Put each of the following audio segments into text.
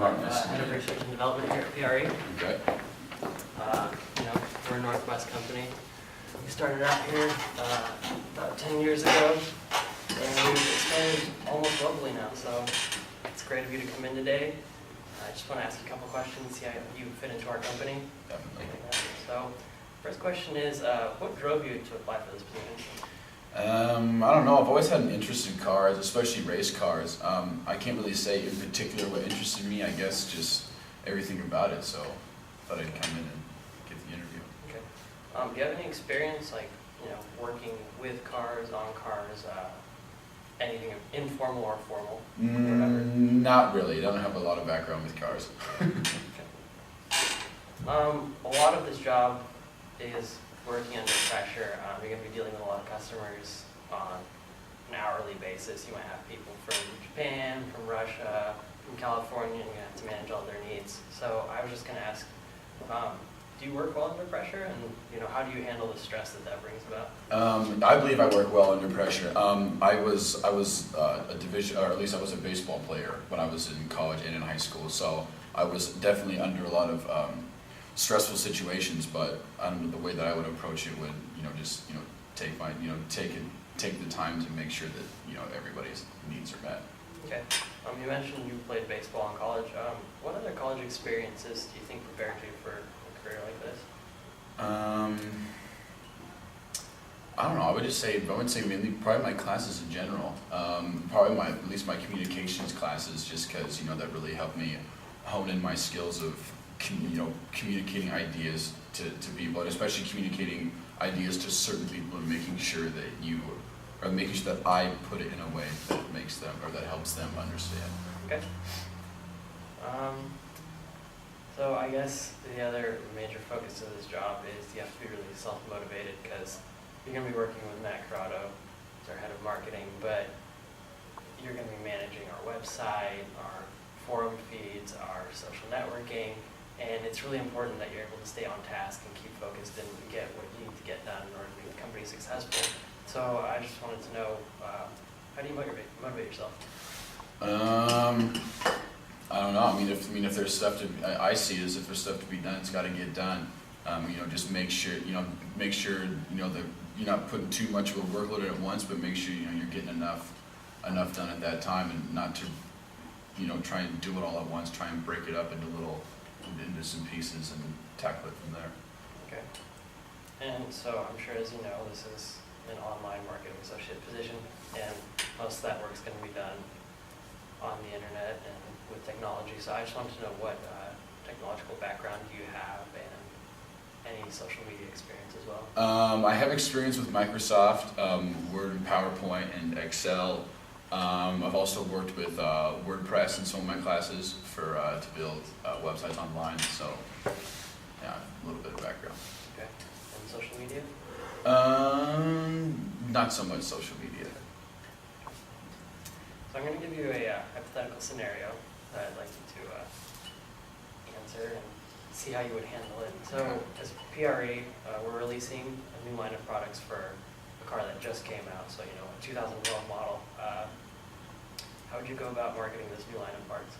partners? Head of Research and Development here at PRE. Okay. We're a Northwest company. We started out here about 10 years ago, and we've expanded almost globally now, so it's great of you to come in today. I just want to ask you a couple questions, see how you fit into our company. Definitely. So, first question is, what drove you to apply for this position? I don't know. I've always had an interest in cars, especially race cars. I can't really say in particular what interested me. I guess just everything about it. So I thought I'd come in and get the interview. Okay. Do you have any experience, like working with cars, on cars, anything informal or formal? Not really. I don't have a lot of background with cars. A lot of this job is working under pressure. You're going to be dealing with a lot of customers on an hourly basis. You might have people from Japan, from Russia, from California, and you have to manage all their needs. So I was just going to ask, do you work well under pressure, and how do you handle the stress that brings about? I believe I work well under pressure. I was a division, or at least I was a baseball player when I was in college and in high school. So I was definitely under a lot of stressful situations, but the way that I would approach it would, just take the time to make sure that everybody's needs are met. Okay. You mentioned you played baseball in college. What other college experiences do you think prepared you for a career like this? I don't know. I would say mainly probably my classes in general. Probably at least my communications classes, just because that really helped me hone in my skills of communicating ideas to people, and especially communicating ideas to certain people, and making sure that I put it in a way that makes them, or that helps them understand. Okay. So I guess the other major focus of this job is you have to be really self-motivated, because you're going to be working with Matt Corrado, who's our head of marketing, but you're going to be managing our website, our forum feeds, our social networking. And it's really important that you're able to stay on task and keep focused and get what you need to get done in order to make the company successful. So I just wanted to know, how do you motivate yourself? I don't know. If there's stuff I see it as if there's stuff to be done, it's got to get done. Just make sure that you're not putting too much of a workload at once, but make sure you're getting enough done at that time, and not to try and do it all at once. Try and break it up into some pieces and tackle it from there. Okay. And so I'm sure, as you know, this is an online marketing associate position, and most of that work is going to be done on the internet and with technology. So I just wanted to know what technological background do you have, and any social media experience as well? I have experience with Microsoft, Word and PowerPoint, and Excel. I've also worked with WordPress in some of my classes to build websites online, so yeah, a little bit of background. Okay. And social media? Not so much social media. So I'm going to give you a hypothetical scenario that I'd like you to answer and see how you would handle it. So as PRE, we're releasing a new line of products for a car that just came out, so a 2012 model. How would you go about marketing this new line of parts?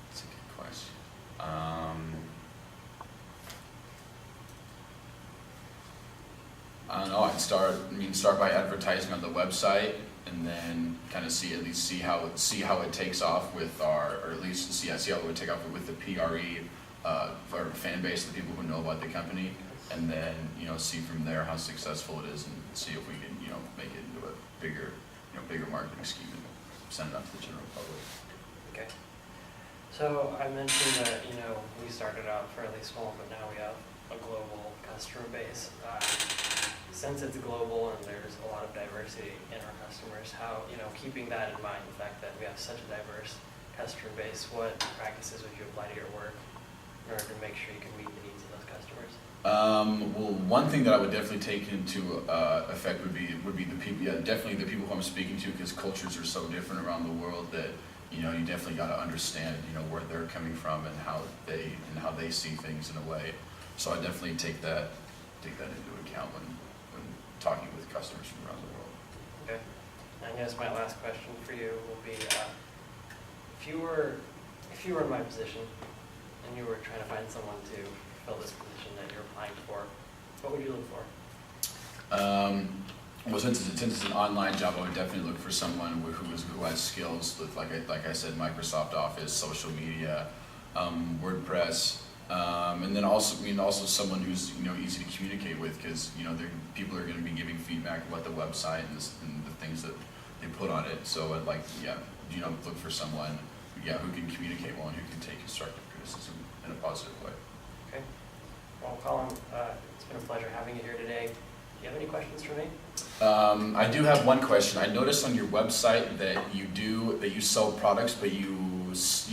That's a good question. I don't know. I'd start by advertising on the website, and then kind of see how it takes off with or at least see how it would take off with the PRE our fan base, the people who know about the company, and then see from there how successful it is, and see if we can make it into a bigger marketing scheme and send it out to the general public. Okay. So I mentioned that we started out fairly small, but now we have a global customer base. Since it's global and there's a lot of diversity in our customers, how keeping that in mind, the fact that we have such a diverse customer base, what practices would you apply to your work in order to make sure you can meet the needs of those customers? Well, one thing that I would definitely take into effect would be the people. Yeah, definitely the people who I'm speaking to, because cultures are so different around the world that you definitely got to understand where they're coming from and how they see things in a way. So I definitely take that into account when talking with customers from around the world. Okay. I guess my last question for you will be, if you were in my position and you were trying to find someone to fill this position that you're applying for, what would you look for? Well, since it's an online job, I would definitely look for someone who has skills with, like I said, Microsoft Office, social media, WordPress, and then also someone who's easy to communicate with, because people are going to be giving feedback about the website and the things that they put on it. So I'd look for someone who can communicate well and who can take constructive criticism in a positive way. Okay. Well, Colin, it's been a pleasure having you here today. Do you have any questions for me? I do have one question. I noticed on your website that you sell products, but you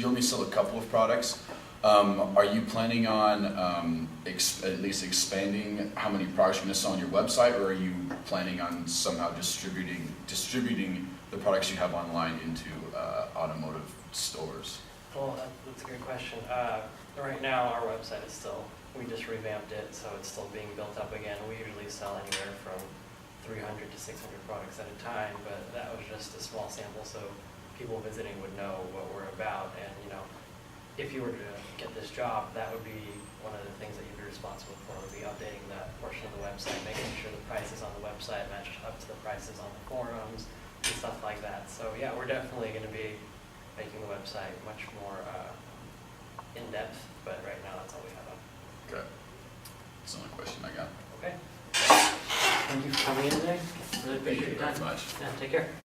only sell a couple of products. Are you planning on at least expanding how many products you're going to sell on your website, or are you planning on somehow distributing the products you have online into automotive stores? Well, that's a good question. Right now, our website is we just revamped it, so it's still being built up again. We usually sell anywhere from 300 to 600 products at a time, but that was just a small sample, so people visiting would know what we're about. And if you were to get this job, that would be one of the things that you'd be responsible for, would be updating that portion of the website, making sure the prices on the website match up to the prices on the forums and stuff like that. So yeah, we're definitely going to be making the website much more in-depth, but right now that's all we have on. Good. That's the only question I got. Okay. Thank you for coming in today. Really appreciate your time. Thank you very much. Yeah, take care.